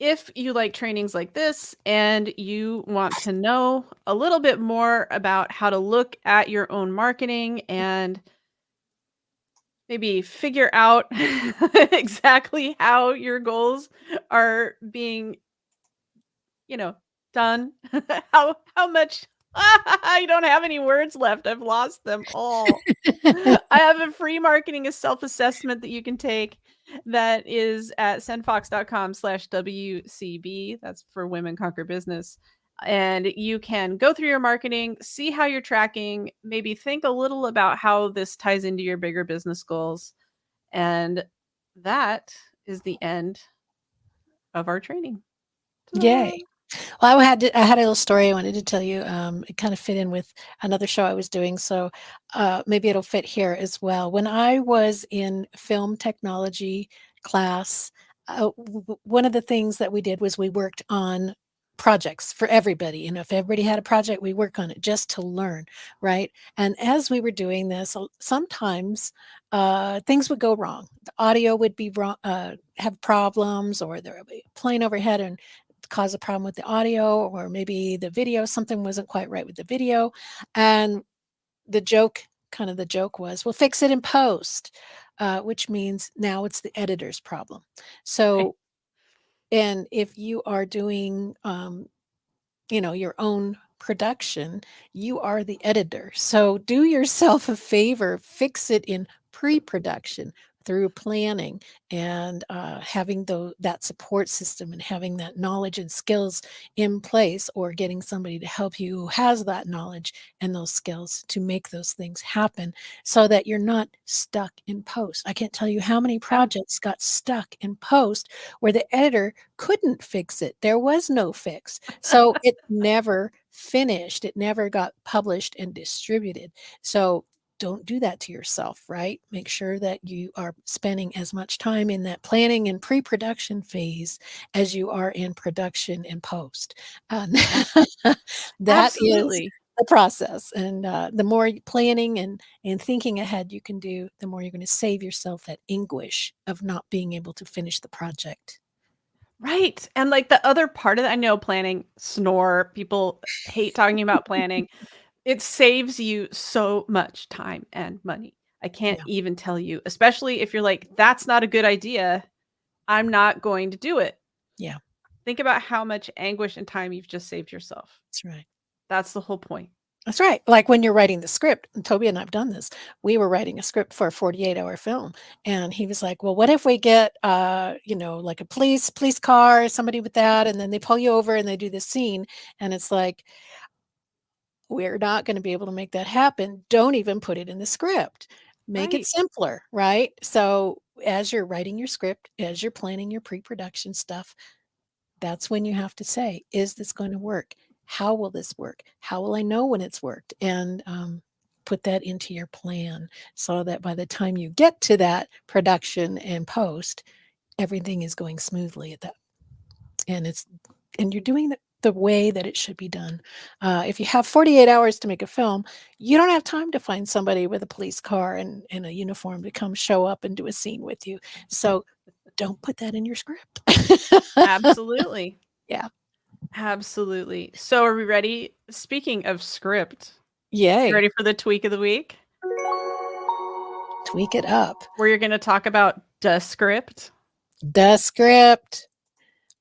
Speaker 1: If you like trainings like this and you want to know a little bit more about how to look at your own marketing and maybe figure out exactly how your goals are being, you know, done, how much I don't have any words left. I've lost them all. I have a free marketing a self-assessment that you can take that is at sendfox.com/WCB. That's for Women Conquer Business. And you can go through your marketing, see how you're tracking, maybe think a little about how this ties into your bigger business goals. And that is the end of our training. Ta-da!
Speaker 2: Yay. Well, I had a little story I wanted to tell you. It kind of fit in with another show I was doing, so maybe it'll fit here as well. When I was in film technology class, one of the things that we did was we worked on projects for everybody. If everybody had a project, we work on it just to learn, right? And as we were doing this, sometimes things would go wrong. The audio would be wrong, have problems, or there would be a plane overhead and cause a problem with the audio, or maybe the video, something wasn't quite right with the video. And the joke was, we'll fix it in post, which means now it's the editor's problem.
Speaker 1: Okay.
Speaker 2: So, and if you are doing your own production, you are the editor. So do yourself a favor, fix it in pre-production through planning and having that support system and having that knowledge and skills in place, or getting somebody to help you who has that knowledge and those skills to make those things happen so that you're not stuck in post. I can't tell you how many
Speaker 1: Yeah.
Speaker 2: projects got stuck in post where the editor couldn't fix it. There was no fix. So it never finished. It never got published and distributed. So don't do that to yourself, right? Make sure that you are spending as much time in that planning and pre-production phase as you are in production and post. That is
Speaker 1: Absolutely.
Speaker 2: the process. And the more planning and thinking ahead you can do, the more you're going to save yourself that anguish of not being able to finish the project.
Speaker 1: Right, and, like, the other part of that I know planning, snore, people hate talking about planning. It saves you so much time and money. I can't
Speaker 2: Yeah.
Speaker 1: even tell you, especially if you're like, "That's not a good idea. I'm not going to do it."
Speaker 2: Yeah.
Speaker 1: Think about how much anguish and time you've just saved yourself.
Speaker 2: That's right.
Speaker 1: That's the whole point.
Speaker 2: That's right. Like when you're writing the script, and Toby and I've done this. We were writing a script for a 48-hour film, and he was like, "Well, what if we get, like a police car, somebody with that, and then they pull you over and they do this scene," and it's like, we're not going to be able to make that happen. Don't even put it in the script. Make it
Speaker 1: Right.
Speaker 2: simpler, right? So as you're writing your script, as you're planning your pre-production stuff, that's when you have to say, is this going to work? How will this work? How will I know when it's worked? And put that into your plan so that by the time you get to that production and post, everything is going smoothly at that. And you're doing the way that it should be done. If you have 48 hours to make a film, you don't have time to find somebody with a police car and a uniform to come show up and do a scene with you. So don't put that in your script.
Speaker 1: Absolutely.
Speaker 2: Yeah.
Speaker 1: Absolutely. So are we ready? Speaking of script, you
Speaker 2: Yay.
Speaker 1: ready for the tweak of the week?
Speaker 2: Tweak it up.
Speaker 1: Where you're going to talk about Descript.
Speaker 2: Descript.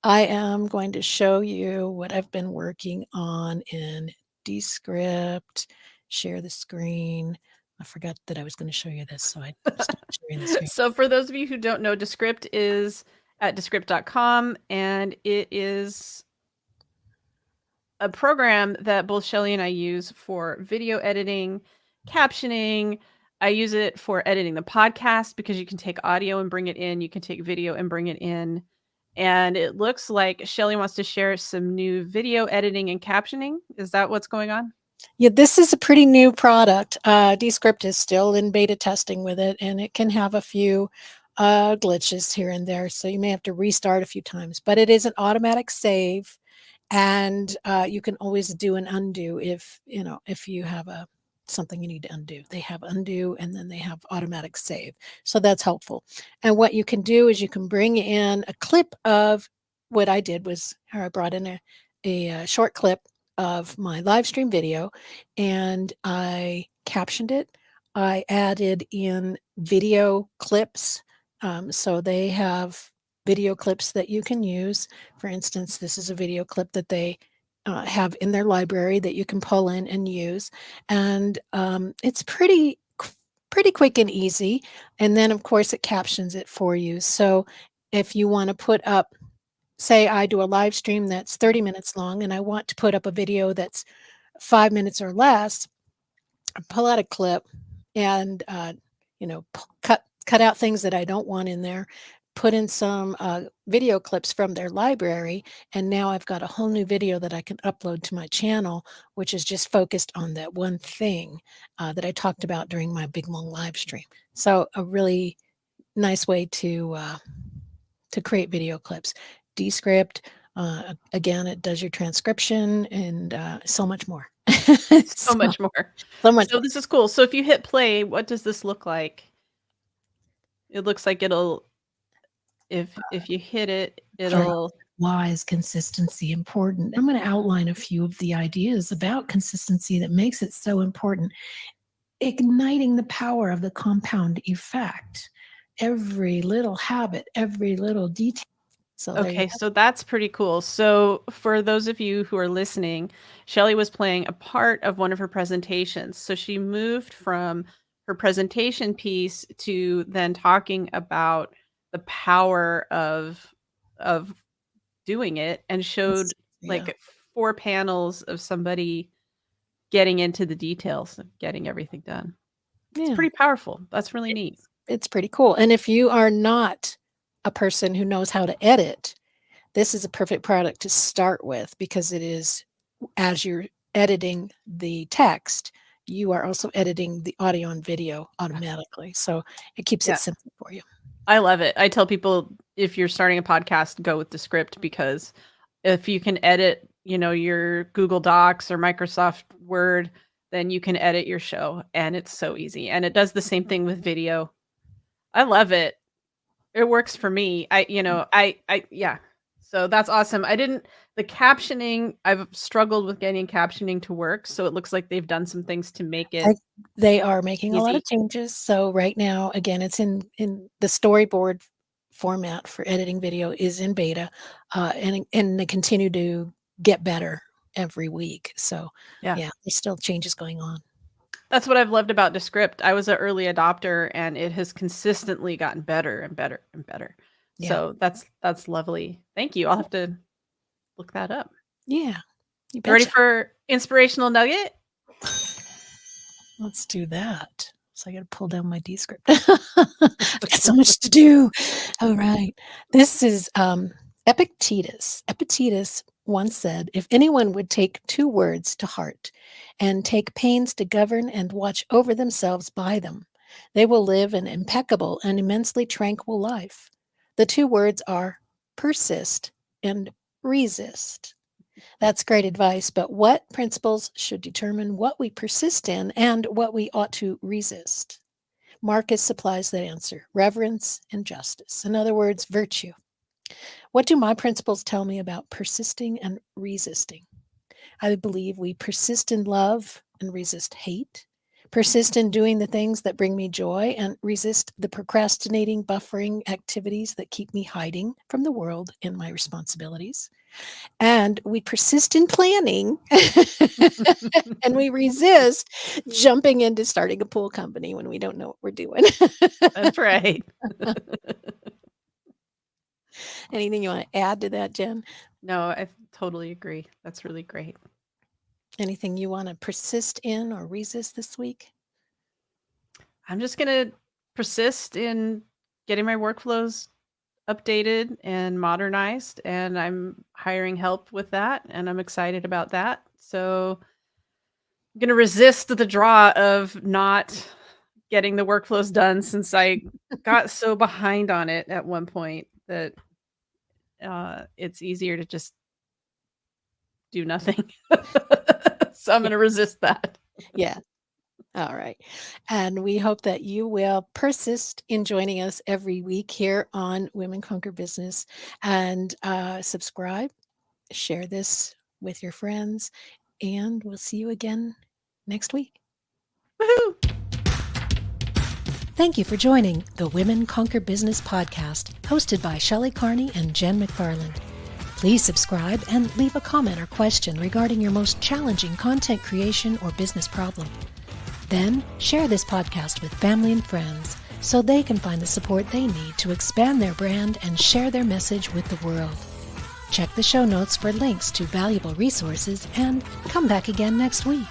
Speaker 2: I am going to show you what I've been working on in Descript. Share the screen. I forgot that I was going to show you this, so I stopped sharing the screen.
Speaker 1: So for those of you who don't know, Descript is at descript.com, and it is a program that both Shelly and I use for video editing, captioning. I use it for editing the podcast because you can take audio and bring it in. You can take video and bring it in. And it looks like Shelly wants to share some new video editing and captioning. Is that what's going on?
Speaker 2: Yeah, this is a pretty new product. Descript is still in beta testing with it, and it can have a few glitches here and there. So you may have to restart a few times, but it is an automatic save. And you can always do an undo if you have something you need to undo. They have undo and then they have automatic save, so that's helpful. And what you can do is you can bring in a clip of what I did was I brought in a short clip of my live stream video and I captioned it. I added in video clips, so they have video clips that you can use. For instance, this is a video clip that they have in their library that you can pull in and use, and it's pretty quick and easy. And then, of course, it captions it for you. So if you want to put up, say, I do a live stream that's 30 minutes long, and I want to put up a video that's 5 minutes or less, pull out a clip and cut out things that I don't want in there, put in some video clips from their library, and now I've got a whole new video that I can upload to my channel, which is just focused on that one thing that I talked about during my big long live stream. So a really nice way to create video clips. Descript, again, it does your transcription and so much more.
Speaker 1: So much more.
Speaker 2: So much
Speaker 1: So
Speaker 2: more.
Speaker 1: this is cool. So if you hit play, what does this look like? It looks like it'll if you hit it, it'll
Speaker 3: Why is consistency important? I'm going to outline a few of the ideas about consistency that makes it so important. Igniting the power of the compound effect. Every little habit, every little detail. So there you
Speaker 1: Okay,
Speaker 3: go.
Speaker 1: so that's pretty cool. So for those of you who are listening, Shelly was playing a part of one of her presentations. So she moved from her presentation piece to then talking about the power of doing it and showed
Speaker 2: Yeah.
Speaker 1: like 4 panels of somebody getting into the details of getting everything done. It's
Speaker 2: Yeah.
Speaker 1: pretty powerful. That's really neat.
Speaker 2: It's pretty cool. And if you are not a person who knows how to edit, this is a perfect product to start with because it is, as you're editing the text, you are also editing the audio and video automatically. So it keeps
Speaker 1: Yeah.
Speaker 2: it simple for you.
Speaker 1: I love it. I tell people if you're starting a podcast, go with Descript because if you can edit, your Google Docs or Microsoft Word, then you can edit your show and it's so easy. And it does the same thing with video. I love it. It works for me. Yeah. So that's awesome. The captioning, I've struggled with getting captioning to work. So it looks like they've done some things to make it
Speaker 2: They are making a lot
Speaker 1: easy.
Speaker 2: of changes. So right now, again, it's in the storyboard format for editing video is in beta, and they continue to get better every week. So
Speaker 1: Yeah.
Speaker 2: there's still changes going on.
Speaker 1: That's what I've loved about Descript. I was an early adopter, and it has consistently gotten better and better and better.
Speaker 2: Yeah.
Speaker 1: So that's lovely. Thank you. I'll have to look that up.
Speaker 2: Yeah. You
Speaker 1: Ready
Speaker 2: betcha.
Speaker 1: for inspirational nugget?
Speaker 2: Let's do that. So I got to pull down my Descript. I've got so much to do. All right. This is Epictetus. Epictetus once said, if anyone would take 2 words to heart and take pains to govern and watch over themselves by them, they will live an impeccable and immensely tranquil life. The 2 words are persist and resist. That's great advice, but what principles should determine what we persist in and what we ought to resist? Marcus supplies that answer: reverence and justice. In other words, virtue. What do my principles tell me about persisting and resisting? I believe we persist in love and resist hate, persist in doing the things that bring me joy, and resist the procrastinating, buffering activities that keep me hiding from the world and my responsibilities. And we persist in planning and we resist jumping into starting a pool company when we don't know what we're doing.
Speaker 1: That's right.
Speaker 2: Anything you want to add to that, Jen?
Speaker 1: No, I totally agree. That's really great.
Speaker 2: Anything you want to persist in or resist this week?
Speaker 1: I'm just going to persist in getting my workflows updated and modernized, and I'm hiring help with that, and I'm excited about that. So I'm going to resist the draw of not getting the workflows done, since I got so behind on it at one point that it's easier to just do nothing. So I'm going to resist that.
Speaker 2: Yeah. All right. And we hope that you will persist in joining us every week here on Women Conquer Business, and subscribe, share this with your friends, and we'll see you again next week.
Speaker 1: Woohoo!
Speaker 3: Thank you for joining the Women Conquer Business podcast, hosted by Shelley Carney and Jen McFarland. Please subscribe and leave a comment or question regarding your most challenging content creation or business problem. Then share this podcast with family and friends so they can find the support they need to expand their brand and share their message with the world. Check the show notes for links to valuable resources and come back again next week.